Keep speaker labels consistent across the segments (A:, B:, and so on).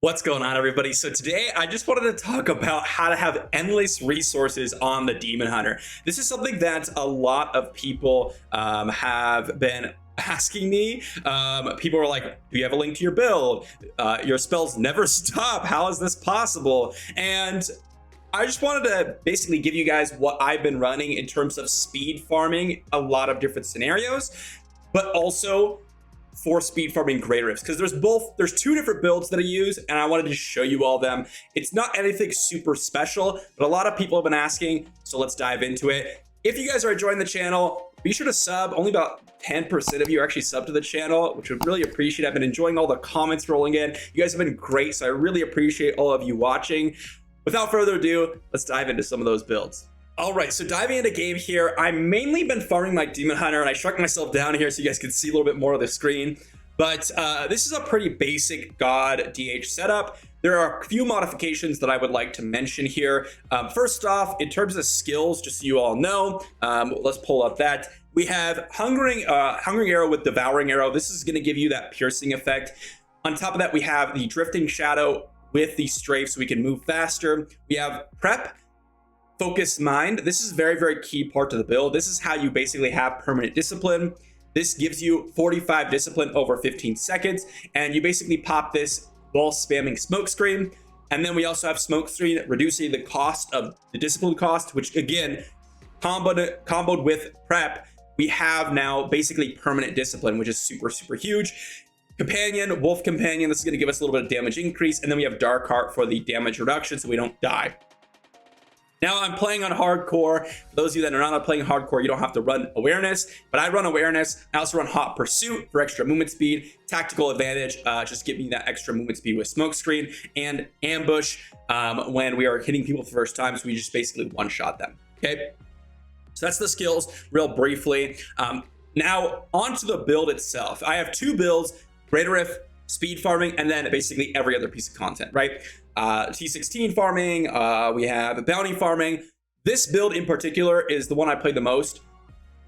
A: What's going on, everybody? So today I just wanted to talk about how to have endless resources on the Demon Hunter. This is something that a lot of people have been asking me. People are like, do you have a link to your build? Your spells never stop. How is this possible? And I just wanted to basically give you guys what I've been running in terms of speed farming a lot of different scenarios, but also for speed farming greater rifts, because there's two different builds that I use, and I wanted to show you all them. It's not anything super special, but a lot of people have been asking, so let's dive into it. If you guys are enjoying the channel, be sure to sub. Only about 10% of you are actually sub to the channel, which I would really appreciate. I've been enjoying all the comments rolling in. You guys have been great, so I really appreciate all of you watching. Without further ado, let's dive into some of those builds. All right, so diving into game here, I've mainly been farming my Demon Hunter, and I shrunk myself down here so you guys can see a little bit more of the screen. But this is a pretty basic God DH setup. There are a few modifications that I would like to mention here. First off, in terms of skills, just so you all know, let's pull up that. We have Hungering Arrow with Devouring Arrow. This is going to give you that piercing effect. On top of that, we have the Drifting Shadow with the Strafe so we can move faster. We have Prep. Focused Mind. This is a very key part to the build. This is how you basically have permanent discipline. This gives you 45 discipline over 15 seconds, and you basically pop this while spamming Smokescreen. And then we also have Smokescreen reducing the cost of the discipline cost, which again, comboed with Prep, we have now basically permanent discipline, which is super huge. Companion, Wolf Companion, this is going to give us a little bit of damage increase, and then we have Dark Heart for the damage reduction so we don't die. Now I'm playing on hardcore. For those of you that are not playing hardcore, you don't have to run awareness, but I run awareness. I also run hot pursuit for extra movement speed, tactical advantage, just give me that extra movement speed with Smokescreen, and ambush when we are hitting people for the first time. So we just basically one-shot them. Okay, so that's the skills real briefly. Now onto the build itself. I have two builds: Greater Rift, speed farming, and then basically every other piece of content, right? T16 farming, we have bounty farming. This build in particular is the one I play the most,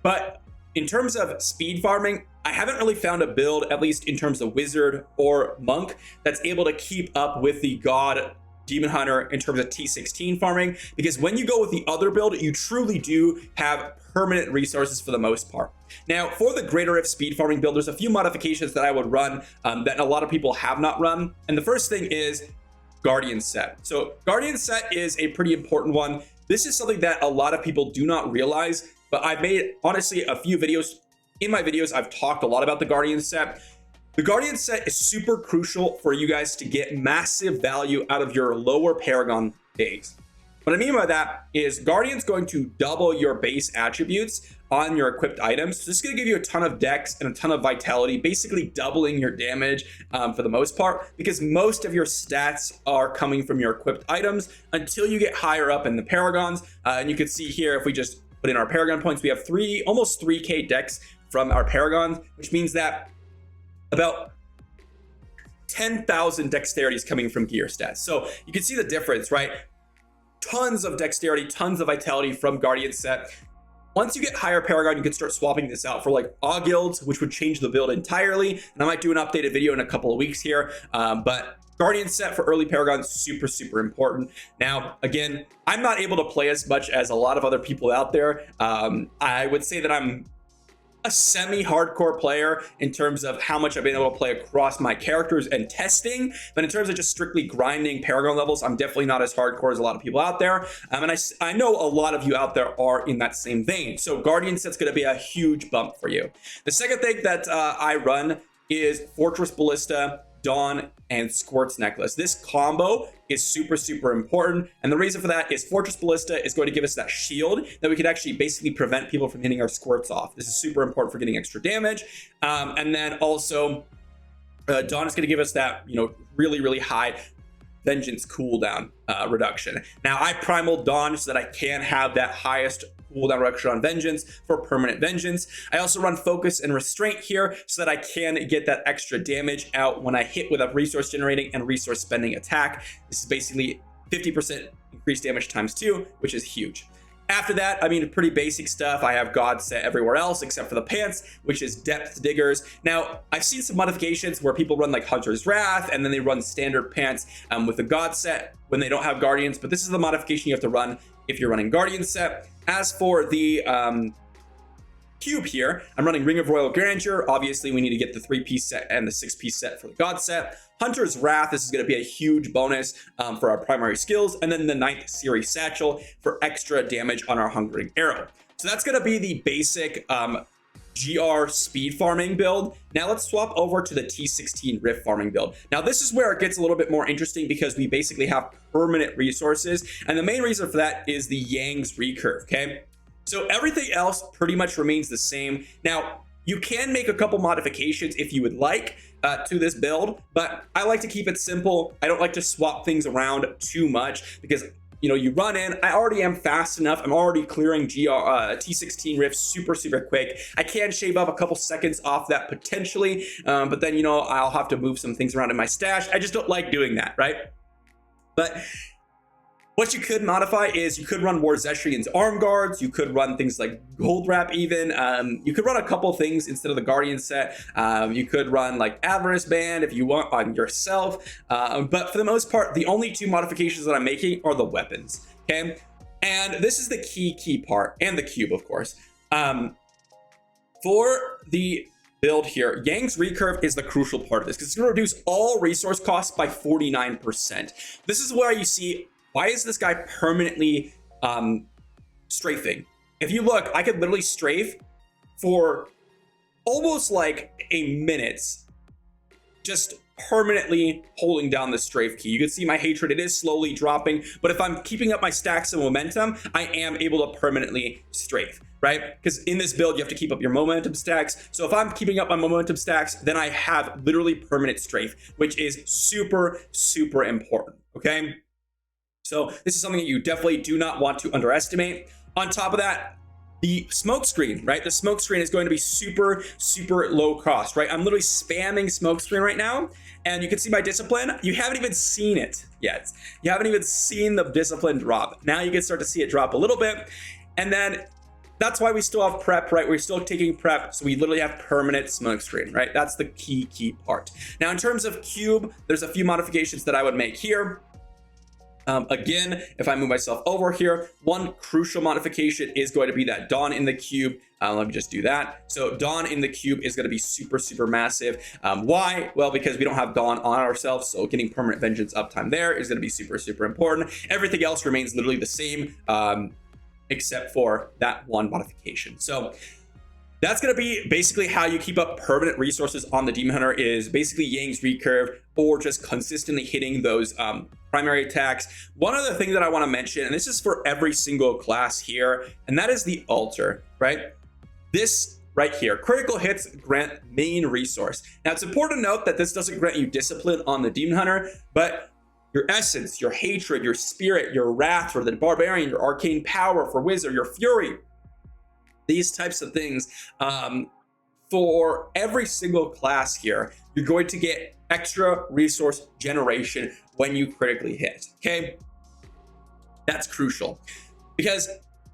A: but in terms of speed farming, I haven't really found a build, at least in terms of wizard or monk, that's able to keep up with the God Demon Hunter in terms of T16 farming, because when you go with the other build, you truly do have permanent resources for the most part. Now, for the Greater Rift speed farming build, there's a few modifications that I would run that a lot of people have not run. And the first thing is Guardian Set. So Guardian Set is a pretty important one. This is something that a lot of people do not realize, but I've made honestly a few videos. In my videos, I've talked a lot about the Guardian Set. The Guardian Set is super crucial for you guys to get massive value out of your lower Paragon days. What I mean by that is Guardian's going to double your base attributes on your equipped items. So this is going to give you a ton of dex and a ton of vitality, basically doubling your damage for the most part, because most of your stats are coming from your equipped items until you get higher up in the Paragons. And you can see here, if we just put in our Paragon points, we have almost 3k dex from our Paragons, which means that about 10,000 dexterity is coming from gear stats. So you can see the difference, right? Tons of dexterity, tons of vitality from Guardian Set. Once you get higher Paragon, you can start swapping this out for like guilds, which would change the build entirely. And I might do an updated video in a couple of weeks here. But Guardian Set for early Paragon, super important. Now, again, I'm not able to play as much as a lot of other people out there. I would say that I'm a semi-hardcore player in terms of how much I've been able to play across my characters and testing, but in terms of just strictly grinding Paragon levels, I'm definitely not as hardcore as a lot of people out there. And I know a lot of you out there are in that same vein. So Guardian Set's going to be a huge bump for you. The second thing that I run is Fortress Ballista, Dawn, and Squirt's Necklace. This combo is super important, and the reason for that is Fortress Ballista is going to give us that shield that we could actually basically prevent people from hitting our squirts off. This is super important for getting extra damage, and then also Dawn is going to give us that, you know, really high Vengeance cooldown reduction. Now I primal Dawn so that I can have that highest cooldown reduction on Vengeance for permanent Vengeance. I also run Focus and Restraint here so that I can get that extra damage out when I hit with a resource generating and resource spending attack. This is basically 50% increased damage times 2, which is huge. After that, I mean, pretty basic stuff. I have God set everywhere else except for the pants, which is depth diggers. Now, I've seen some modifications where people run like Hunter's Wrath, and then they run standard pants with the God set when they don't have Guardians, but this is the modification you have to run if you're running Guardian set. As for the cube here, I'm running Ring of Royal Grandeur. Obviously, we need to get the 3-piece set and the 6-piece set for the God set. Hunter's Wrath, this is going to be a huge bonus for our primary skills, and then the 9th series satchel for extra damage on our Hungering Arrow. So that's going to be the basic GR speed farming build. Now let's swap over to the T16 Rift farming build. Now this is where it gets a little bit more interesting because we basically have permanent resources, and the main reason for that is the Yang's recurve. Okay, so everything else pretty much remains the same. Now you can make a couple modifications if you would like to this build, but I like to keep it simple. I don't like to swap things around too much because, you know, you run in, I already am fast enough. I'm already clearing T16 Rift super quick. I can shave up a couple seconds off that potentially, but then, you know, I'll have to move some things around in my stash. I just don't like doing that, right? But what you could modify is you could run War Zestrian's arm guards. You could run things like gold wrap even. You could run a couple things instead of the Guardian set. You could run like Avarice Band if you want on yourself. But for the most part, the only 2 modifications that I'm making are the weapons. Okay, and this is the key part, and the cube, of course. For the build here, Yang's recurve is the crucial part of this because it's going to reduce all resource costs by 49%. This is where you see, why is this guy permanently strafing? If you look, I could literally strafe for almost like a minute, just permanently holding down the strafe key. You can see my hatred, it is slowly dropping, but if I'm keeping up my stacks of momentum, I am able to permanently strafe, right? Because in this build, you have to keep up your momentum stacks. So if I'm keeping up my momentum stacks, then I have literally permanent strafe, which is super important, okay? So this is something that you definitely do not want to underestimate. On top of that, the smoke screen, right? The smoke screen is going to be super low cost, right? I'm literally spamming smoke screen right now, and you can see my discipline. You haven't even seen it yet. You haven't even seen the discipline drop. Now you can start to see it drop a little bit, and then that's why we still have prep, right? We're still taking prep, so we literally have permanent smoke screen, right? That's the key part. Now, in terms of cube, there's a few modifications that I would make here. Again, if I move myself over here, one crucial modification is going to be that Dawn in the cube. Let me just do that. So Dawn in the cube is going to be super massive. Why? Well, because we don't have Dawn on ourselves, so getting permanent vengeance uptime there is going to be super important. Everything else remains literally the same, except for that one modification. So that's going to be basically how you keep up permanent resources on the Demon Hunter, is basically Yang's recurve or just consistently hitting those primary attacks. One other thing that I want to mention, and this is for every single class here, and that is the altar, right? This right here, critical hits grant main resource. Now it's important to note that this doesn't grant you discipline on the Demon Hunter, but your essence, your hatred, your spirit, your wrath for the barbarian, your arcane power for wizard, your fury, these types of things. For every single class here, you're going to get extra resource generation when you critically hit, okay? That's crucial, because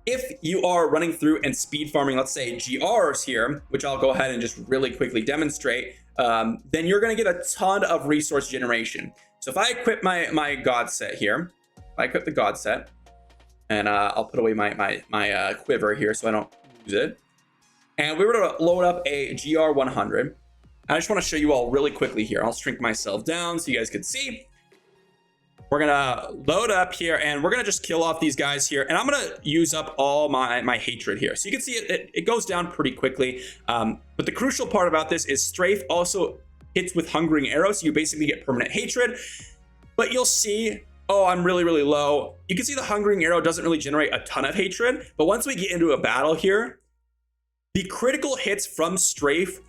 A: if you are running through and speed farming, let's say GRs here, which I'll go ahead and just really quickly demonstrate, then you're going to get a ton of resource generation. So if I equip my God set here, if I equip the God set, and I'll put away my quiver here so I don't lose it, and we were to load up a GR 100. I just want to show you all really quickly here. I'll shrink myself down so you guys can see. We're gonna load up here, and we're gonna just kill off these guys here, and I'm gonna use up all my hatred here. So you can see it goes down pretty quickly, but the crucial part about this is strafe also hits with hungering arrows, so you basically get permanent hatred. But you'll see, oh, I'm really low. You can see the hungering arrow doesn't really generate a ton of hatred, but once we get into a battle here, the critical hits from strafe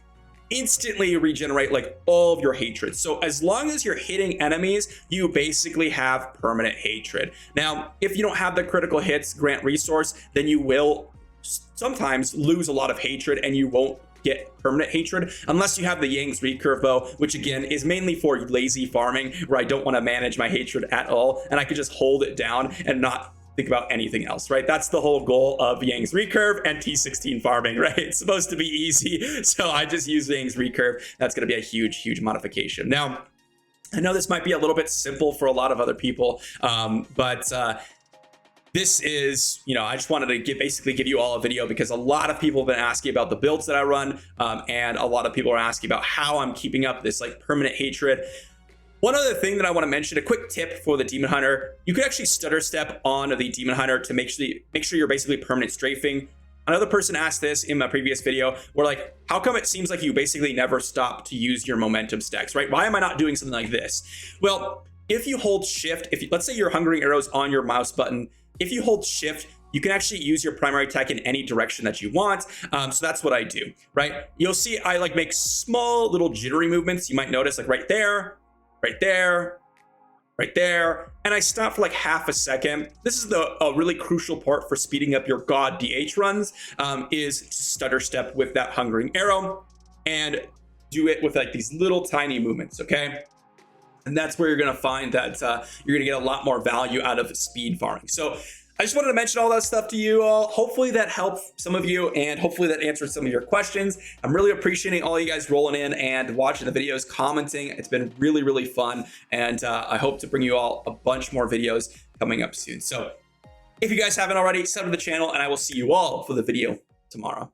A: instantly regenerate like all of your hatred. So as long as you're hitting enemies, you basically have permanent hatred. Now, if you don't have the critical hits grant resource, then you will sometimes lose a lot of hatred and you won't get permanent hatred unless you have the Yang's recurve bow, which again is mainly for lazy farming where I don't want to manage my hatred at all, and I could just hold it down and not think about anything else, right? That's the whole goal of Yang's recurve and T16 farming, right? It's supposed to be easy. So I just use Yang's recurve. That's going to be a huge modification. Now, I know this might be a little bit simple for a lot of other people, but this is, I just wanted to basically give you all a video because a lot of people have been asking about the builds that I run, and a lot of people are asking about how I'm keeping up this like permanent hatred. One other thing that I want to mention, a quick tip for the Demon Hunter, you could actually stutter step on the Demon Hunter to make sure you're basically permanent strafing. Another person asked this in my previous video, where like, how come it seems like you basically never stop to use your momentum stacks, right? Why am I not doing something like this? Well, if you hold shift, let's say you're hungering arrows on your mouse button, if you hold shift, you can actually use your primary attack in any direction that you want. So that's what I do, right? You'll see I like make small little jittery movements. You might notice like right there, right there, right there, and I stop for like half a second. This is a really crucial part for speeding up your God DH runs, is to stutter step with that hungering arrow and do it with like these little tiny movements, okay? And that's where you're gonna find that you're gonna get a lot more value out of speed farming. So I just wanted to mention all that stuff to you all. Hopefully that helped some of you, and hopefully that answered some of your questions. I'm really appreciating all you guys rolling in and watching the videos, commenting. It's been really fun, and I hope to bring you all a bunch more videos coming up soon. So if you guys haven't already, sub to the channel, and I will see you all for the video tomorrow.